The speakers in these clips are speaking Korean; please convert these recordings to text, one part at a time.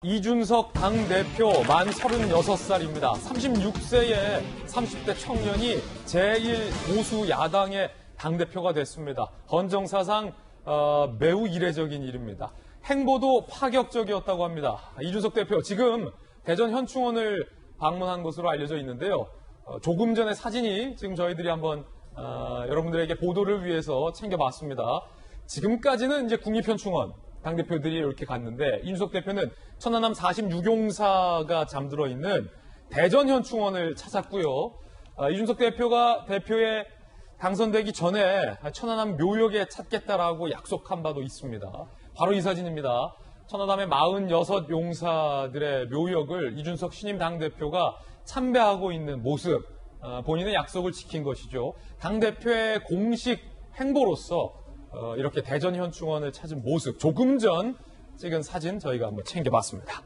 이준석 당대표 만 36살입니다. 36세의 30대 청년이 제1보수 야당의 당대표가 됐습니다. 헌정사상 매우 이례적인 일입니다. 행보도 파격적이었다고 합니다. 이준석 대표 지금 대전 현충원을 방문한 것으로 알려져 있는데요. 조금 전에 사진이 지금 저희들이 한번 여러분들에게 보도를 위해서 챙겨봤습니다. 지금까지는 이제 국립현충원 당대표들이 이렇게 갔는데 이준석 대표는 천안함 46용사가 잠들어 있는 대전 현충원을 찾았고요. 이준석 대표가 대표에 당선되기 전에 천안함 묘역에 찾겠다라고 약속한 바도 있습니다. 바로 이 사진입니다. 천안함의 46용사들의 묘역을 이준석 신임 당대표가 참배하고 있는 모습, 본인의 약속을 지킨 것이죠. 당대표의 공식 행보로서 이렇게 대전 현충원을 찾은 모습, 조금 전 찍은 사진 저희가 한번 챙겨봤습니다.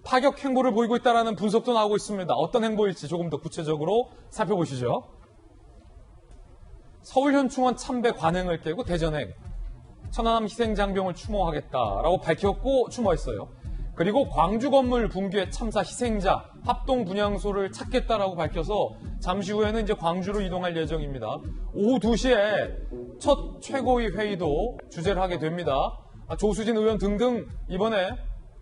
파격 행보를 보이고 있다는 분석도 나오고 있습니다. 어떤 행보일지 조금 더 구체적으로 살펴보시죠. 서울 현충원 참배 관행을 깨고 대전행, 천안함 희생장병을 추모하겠다라고 밝혔고 추모했어요. 그리고 광주 건물 붕괴 참사 희생자 합동 분향소를 찾겠다라고 밝혀서 잠시 후에는 이제 광주로 이동할 예정입니다. 오후 2시에 첫 최고위 회의도 주재를 하게 됩니다. 조수진 의원 등등 이번에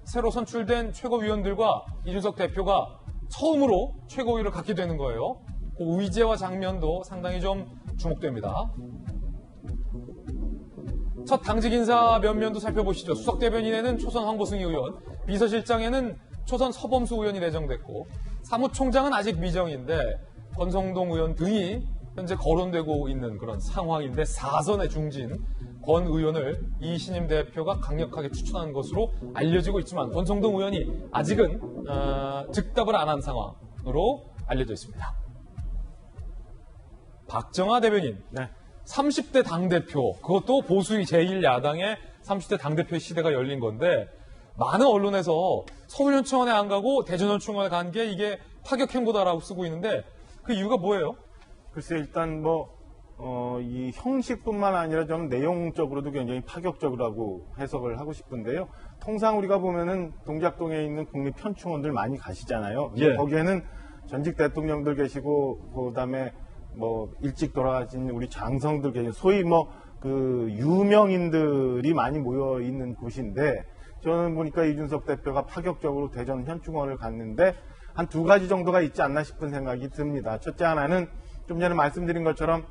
새로 선출된 최고위원들과 이준석 대표가 처음으로 최고위를 갖게 되는 거예요. 그 의제와 장면도 상당히 좀 주목됩니다. 첫 당직 인사 면면도 살펴보시죠. 수석 대변인에는 초선 황보승 의원, 비서실장에는 초선 서범수 의원이 내정됐고 사무총장은 아직 미정인데 권성동 의원 등이 현재 거론되고 있는 그런 상황인데 사선의 중진 권 의원을 이 신임 대표가 강력하게 추천한 것으로 알려지고 있지만 권성동 의원이 아직은 즉답을 안 한 상황으로 알려져 있습니다. 박정하 대변인. 네. 30대 당대표, 그것도 보수의 제1야당의 30대 당대표의 시대가 열린 건데 많은 언론에서 서울현충원에 안 가고 대전현충원에 간 게 이게 파격행보다라고 쓰고 있는데 그 이유가 뭐예요? 글쎄 일단 이 형식뿐만 아니라 좀 내용적으로도 굉장히 파격적이라고 해석을 하고 싶은데요. 통상 우리가 보면은 동작동에 있는 국립현충원들 많이 가시잖아요. 예. 거기에는 전직 대통령들 계시고 그다음에 일찍 돌아가신 우리 장성들 계시고 소위 유명인들이 많이 모여 있는 곳인데 저는 보니까 이준석 대표가 파격적으로 대전 현충원을 갔는데 한 두 가지 정도가 있지 않나 싶은 생각이 듭니다. 첫째 하나는 좀 전에 말씀드린 것처럼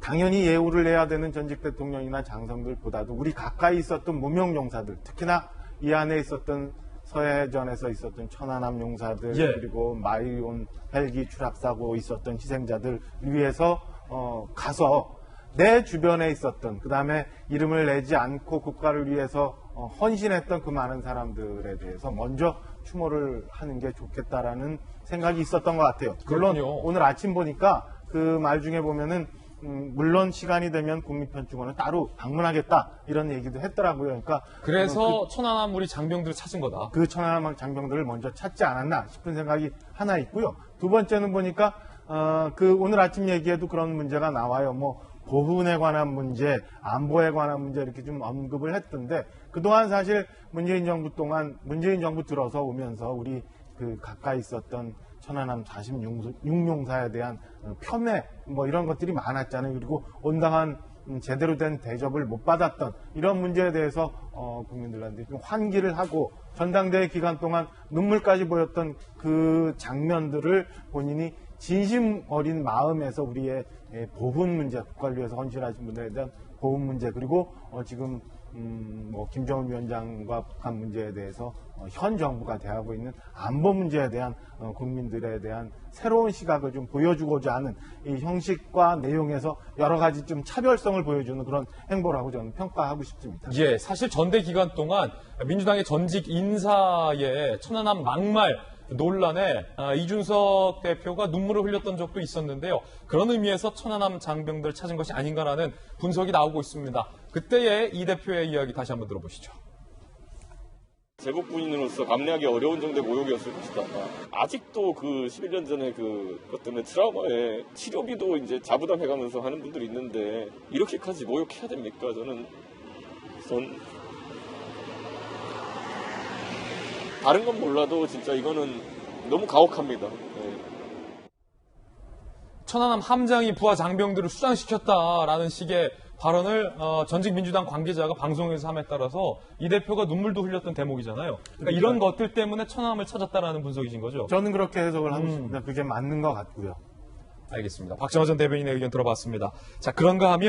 당연히 예우를 해야 되는 전직 대통령이나 장성들보다도 우리 가까이 있었던 무명용사들, 특히나 이 안에 있었던 서해전에서 있었던 천안함 용사들, 예. 그리고 마이온 헬기 추락사고 있었던 희생자들 위해서 가서 내 주변에 있었던, 그 다음에 이름을 내지 않고 국가를 위해서 헌신했던 그 많은 사람들에 대해서 먼저 추모를 하는 게 좋겠다라는 생각이 있었던 것 같아요. 물론 그렇군요. 오늘 아침 보니까 그 말 중에 보면은 물론 시간이 되면 국립현충원을 따로 방문하겠다 이런 얘기도 했더라고요. 그래서 천안함 우리 장병들을 찾은 거다. 그 천안함 장병들을 먼저 찾지 않았나 싶은 생각이 하나 있고요. 두 번째는 보니까 오늘 아침 얘기에도 그런 문제가 나와요. 보훈에 관한 문제, 안보에 관한 문제 이렇게 좀 언급을 했던데 그동안 사실 문재인 정부 들어서 오면서 우리 가까이 있었던 천안함 46용사에 대한 폄훼 이런 것들이 많았잖아요. 그리고 온당한 제대로 된 대접을 못 받았던 이런 문제에 대해서 국민들한테 좀 환기를 하고 전당대회 기간 동안 눈물까지 보였던 그 장면들을 본인이 진심 어린 마음에서 우리의 보훈 문제, 국가를 위해서 헌신하신 분들에 대한 보훈 문제, 그리고 지금 김정은 위원장과 북한 문제에 대해서 현 정부가 대하고 있는 안보 문제에 대한 국민들에 대한 새로운 시각을 좀 보여주고자 하는 이 형식과 내용에서 여러 가지 좀 차별성을 보여주는 그런 행보라고 저는 평가하고 싶습니다. 예, 사실 전대 기간 동안 민주당의 전직 인사의 천안함 막말 논란에 이준석 대표가 눈물을 흘렸던 적도 있었는데요. 그런 의미에서 천안함 장병들 찾은 것이 아닌가라는 분석이 나오고 있습니다. 그때의 이 대표의 이야기 다시 한번 들어보시죠. 제복군인으로서 감내하기 어려운 정도의 모욕이었을 것이다. 아직도 11년 전에 그것 때문에 트라우마에 치료비도 이제 자부담해가면서 하는 분들이 있는데 이렇게까지 모욕해야 됩니까? 저는 다른 건 몰라도 진짜 이거는 너무 가혹합니다. 네. 천안함 함장이 부하 장병들을 수장시켰다라는 식의 발언을 전직 민주당 관계자가 방송에서 함에 따라서 이 대표가 눈물도 흘렸던 대목이잖아요. 그러니까 이런 것들 때문에 천안함을 찾았다라는 분석이신 거죠? 저는 그렇게 해석을 하고 싶습니다. 그게 맞는 것 같고요. 알겠습니다. 박정화 전 대변인의 의견 들어봤습니다. 자, 그런가 하면